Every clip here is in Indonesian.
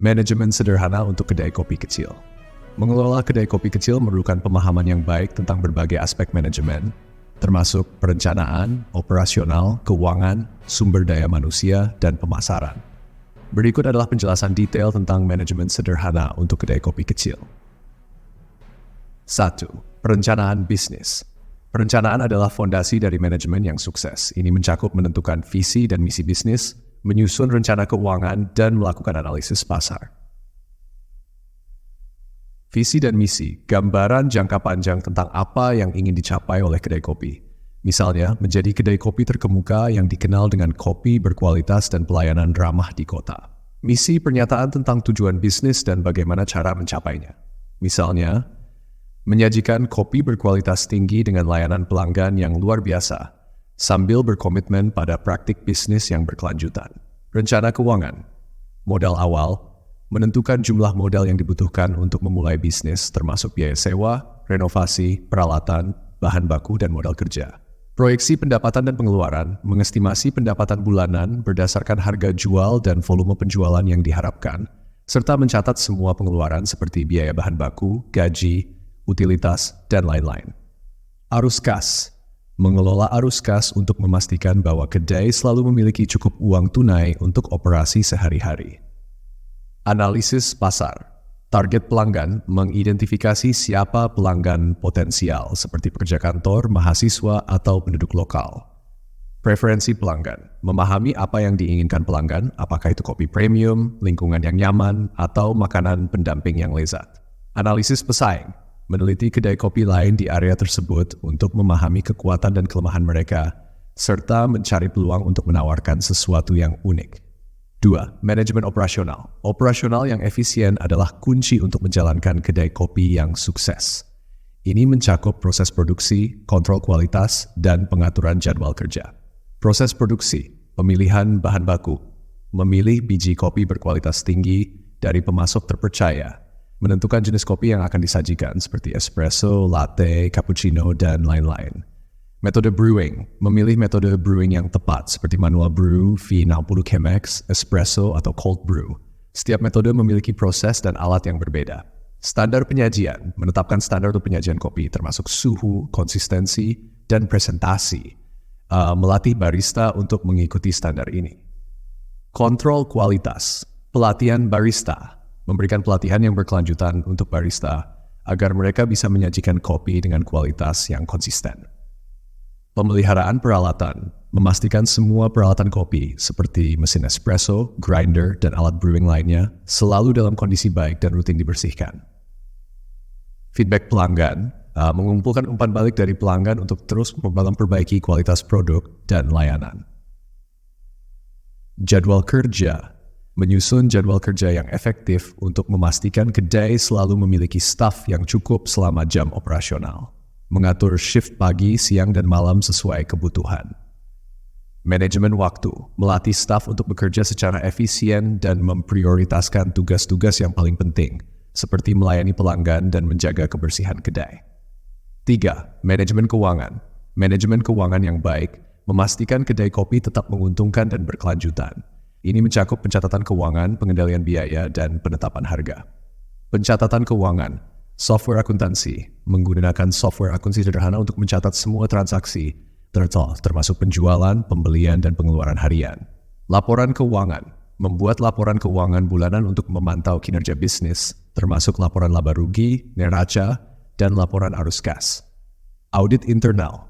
Manajemen sederhana untuk kedai kopi kecil. Mengelola kedai kopi kecil memerlukan pemahaman yang baik tentang berbagai aspek manajemen, termasuk perencanaan, operasional, keuangan, sumber daya manusia, dan pemasaran. Berikut adalah penjelasan detail tentang manajemen sederhana untuk kedai kopi kecil. 1. Perencanaan bisnis. Perencanaan adalah fondasi dari manajemen yang sukses. Ini mencakup menentukan visi dan misi bisnis, menyusun rencana keuangan, dan melakukan analisis pasar. Visi dan misi, gambaran jangka panjang tentang apa yang ingin dicapai oleh kedai kopi. Misalnya, menjadi kedai kopi terkemuka yang dikenal dengan kopi berkualitas dan pelayanan ramah di kota. Misi, pernyataan tentang tujuan bisnis dan bagaimana cara mencapainya. Misalnya, menyajikan kopi berkualitas tinggi dengan layanan pelanggan yang luar biasa, sambil berkomitmen pada praktik bisnis yang berkelanjutan. Rencana keuangan, modal awal, menentukan jumlah modal yang dibutuhkan untuk memulai bisnis termasuk biaya sewa, renovasi, peralatan, bahan baku, dan modal kerja. Proyeksi pendapatan dan pengeluaran, mengestimasi pendapatan bulanan berdasarkan harga jual dan volume penjualan yang diharapkan, serta mencatat semua pengeluaran seperti biaya bahan baku, gaji, utilitas, dan lain-lain. Arus kas, mengelola arus kas untuk memastikan bahwa kedai selalu memiliki cukup uang tunai untuk operasi sehari-hari. Analisis pasar, target pelanggan, mengidentifikasi siapa pelanggan potensial seperti pekerja kantor, mahasiswa, atau penduduk lokal. Preferensi pelanggan, memahami apa yang diinginkan pelanggan, apakah itu kopi premium, lingkungan yang nyaman, atau makanan pendamping yang lezat. Analisis pesaing, meneliti kedai kopi lain di area tersebut untuk memahami kekuatan dan kelemahan mereka, serta mencari peluang untuk menawarkan sesuatu yang unik. 2. Manajemen operasional. Operasional yang efisien adalah kunci untuk menjalankan kedai kopi yang sukses. Ini mencakup proses produksi, kontrol kualitas, dan pengaturan jadwal kerja. Proses produksi, pemilihan bahan baku, memilih biji kopi berkualitas tinggi dari pemasok terpercaya, menentukan jenis kopi yang akan disajikan seperti espresso, latte, cappuccino, dan lain-lain. Metode brewing, memilih metode brewing yang tepat seperti manual brew, V60 Chemex, espresso, atau cold brew. Setiap metode memiliki proses dan alat yang berbeda. Standar penyajian, menetapkan standar untuk penyajian kopi termasuk suhu, konsistensi, dan presentasi. Melatih barista untuk mengikuti standar ini. Kontrol kualitas, pelatihan barista, memberikan pelatihan yang berkelanjutan untuk barista agar mereka bisa menyajikan kopi dengan kualitas yang konsisten. Pemeliharaan peralatan, memastikan semua peralatan kopi seperti mesin espresso, grinder, dan alat brewing lainnya selalu dalam kondisi baik dan rutin dibersihkan. Feedback pelanggan, mengumpulkan umpan balik dari pelanggan untuk terus memperbaiki kualitas produk dan layanan. Jadwal kerja, menyusun jadwal kerja yang efektif untuk memastikan kedai selalu memiliki staf yang cukup selama jam operasional. Mengatur shift pagi, siang, dan malam sesuai kebutuhan. Manajemen waktu, melatih staf untuk bekerja secara efisien dan memprioritaskan tugas-tugas yang paling penting, seperti melayani pelanggan dan menjaga kebersihan kedai. 3. Manajemen keuangan. Manajemen keuangan yang baik memastikan kedai kopi tetap menguntungkan dan berkelanjutan. Ini mencakup pencatatan keuangan, pengendalian biaya, dan penetapan harga. Pencatatan keuangan, software akuntansi, menggunakan software akuntansi sederhana untuk mencatat semua transaksi, termasuk penjualan, pembelian, dan pengeluaran harian. Laporan keuangan, membuat laporan keuangan bulanan untuk memantau kinerja bisnis, termasuk laporan laba rugi, neraca, dan laporan arus kas. Audit internal,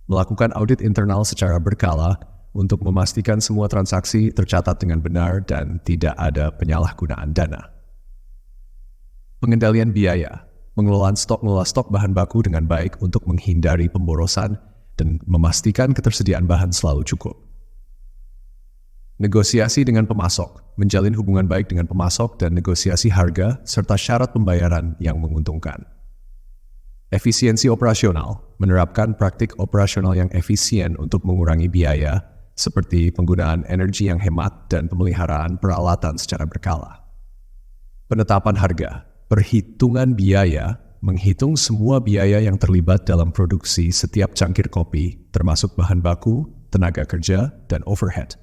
melakukan audit internal secara berkala untuk memastikan semua transaksi tercatat dengan benar dan tidak ada penyalahgunaan dana. Pengendalian biaya, mengelola stok bahan baku dengan baik untuk menghindari pemborosan dan memastikan ketersediaan bahan selalu cukup. Negosiasi dengan pemasok, menjalin hubungan baik dengan pemasok dan negosiasi harga serta syarat pembayaran yang menguntungkan. Efisiensi operasional, menerapkan praktik operasional yang efisien untuk mengurangi biaya, seperti penggunaan energi yang hemat dan pemeliharaan peralatan secara berkala. Penetapan harga, perhitungan biaya, menghitung semua biaya yang terlibat dalam produksi setiap cangkir kopi, termasuk bahan baku, tenaga kerja, dan overhead.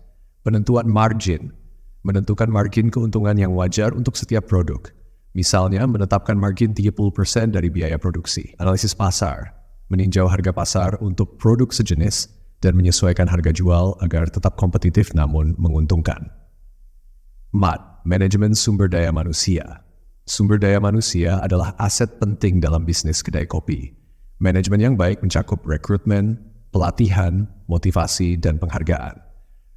Penentuan margin, menentukan margin keuntungan yang wajar untuk setiap produk. Misalnya, menetapkan margin 30% dari biaya produksi. Analisis pasar, meninjau harga pasar untuk produk sejenis dan menyesuaikan harga jual agar tetap kompetitif namun menguntungkan. MAD, manajemen sumber daya manusia. Sumber daya manusia adalah aset penting dalam bisnis kedai kopi. Manajemen yang baik mencakup rekrutmen, pelatihan, motivasi, dan penghargaan.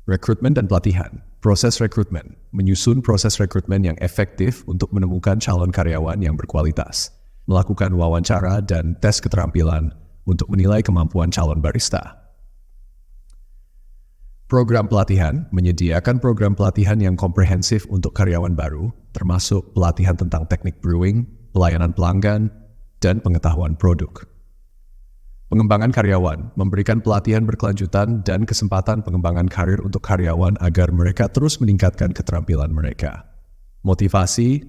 Rekrutmen dan pelatihan. Proses rekrutmen. Menyusun proses rekrutmen yang efektif untuk menemukan calon karyawan yang berkualitas. Melakukan wawancara dan tes keterampilan untuk menilai kemampuan calon barista. Program pelatihan menyediakan program pelatihan yang komprehensif untuk karyawan baru, termasuk pelatihan tentang teknik brewing, pelayanan pelanggan, dan pengetahuan produk. Pengembangan karyawan memberikan pelatihan berkelanjutan dan kesempatan pengembangan karir untuk karyawan agar mereka terus meningkatkan keterampilan mereka. Motivasi,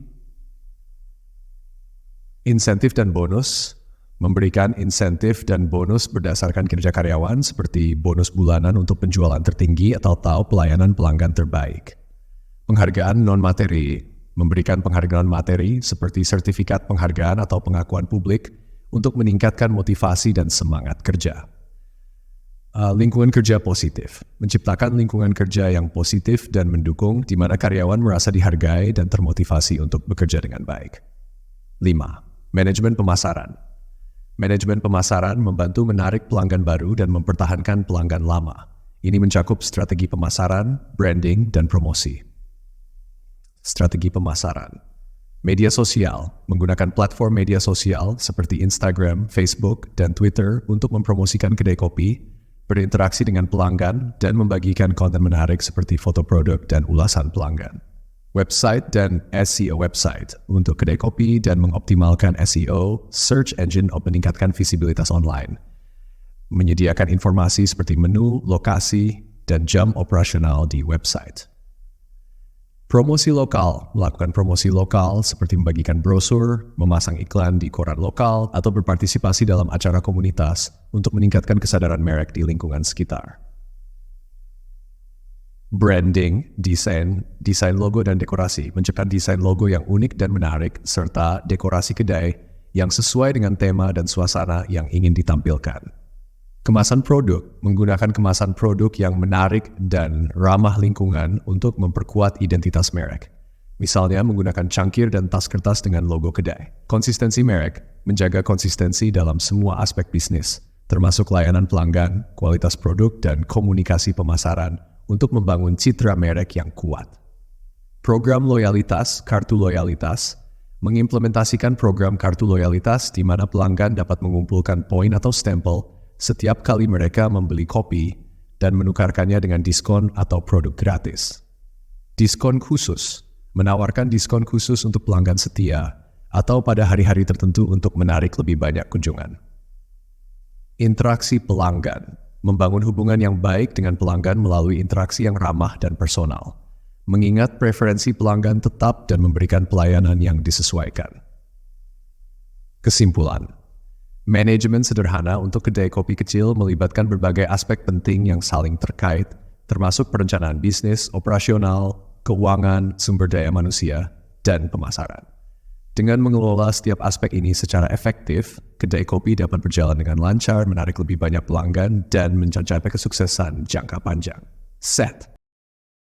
insentif dan bonus, memberikan insentif dan bonus berdasarkan kinerja karyawan seperti bonus bulanan untuk penjualan tertinggi atau pelayanan pelanggan terbaik. Penghargaan non-materi, memberikan penghargaan materi seperti sertifikat penghargaan atau pengakuan publik untuk meningkatkan motivasi dan semangat kerja. Lingkungan kerja positif, menciptakan lingkungan kerja yang positif dan mendukung di mana karyawan merasa dihargai dan termotivasi untuk bekerja dengan baik. 5. Manajemen pemasaran. Manajemen pemasaran membantu menarik pelanggan baru dan mempertahankan pelanggan lama. Ini mencakup strategi pemasaran, branding, dan promosi. Strategi pemasaran. Media sosial, menggunakan platform media sosial seperti Instagram, Facebook, dan Twitter untuk mempromosikan kedai kopi, berinteraksi dengan pelanggan, dan membagikan konten menarik seperti foto produk dan ulasan pelanggan. Website dan SEO website untuk kedai kopi dan mengoptimalkan SEO, search engine untuk meningkatkan visibilitas online. Menyediakan informasi seperti menu, lokasi, dan jam operasional di website. Promosi lokal, melakukan promosi lokal seperti membagikan brosur, memasang iklan di koran lokal, atau berpartisipasi dalam acara komunitas untuk meningkatkan kesadaran merek di lingkungan sekitar. Branding, desain logo dan dekorasi, menciptakan desain logo yang unik dan menarik, serta dekorasi kedai yang sesuai dengan tema dan suasana yang ingin ditampilkan. Kemasan produk, menggunakan kemasan produk yang menarik dan ramah lingkungan untuk memperkuat identitas merek. Misalnya menggunakan cangkir dan tas kertas dengan logo kedai. Konsistensi merek, menjaga konsistensi dalam semua aspek bisnis, termasuk layanan pelanggan, kualitas produk, dan komunikasi pemasaran untuk membangun citra merek yang kuat. Program loyalitas, kartu loyalitas, mengimplementasikan program kartu loyalitas di mana pelanggan dapat mengumpulkan poin atau stempel setiap kali mereka membeli kopi dan menukarkannya dengan diskon atau produk gratis. Diskon khusus, menawarkan diskon khusus untuk pelanggan setia atau pada hari-hari tertentu untuk menarik lebih banyak kunjungan. Interaksi pelanggan, membangun hubungan yang baik dengan pelanggan melalui interaksi yang ramah dan personal. Mengingat preferensi pelanggan tetap dan memberikan pelayanan yang disesuaikan. Kesimpulan. Manajemen sederhana untuk kedai kopi kecil melibatkan berbagai aspek penting yang saling terkait, termasuk perencanaan bisnis, operasional, keuangan, sumber daya manusia, dan pemasaran. Dengan mengelola setiap aspek ini secara efektif, kedai kopi dapat berjalan dengan lancar, menarik lebih banyak pelanggan, dan mencapai kesuksesan jangka panjang. Set.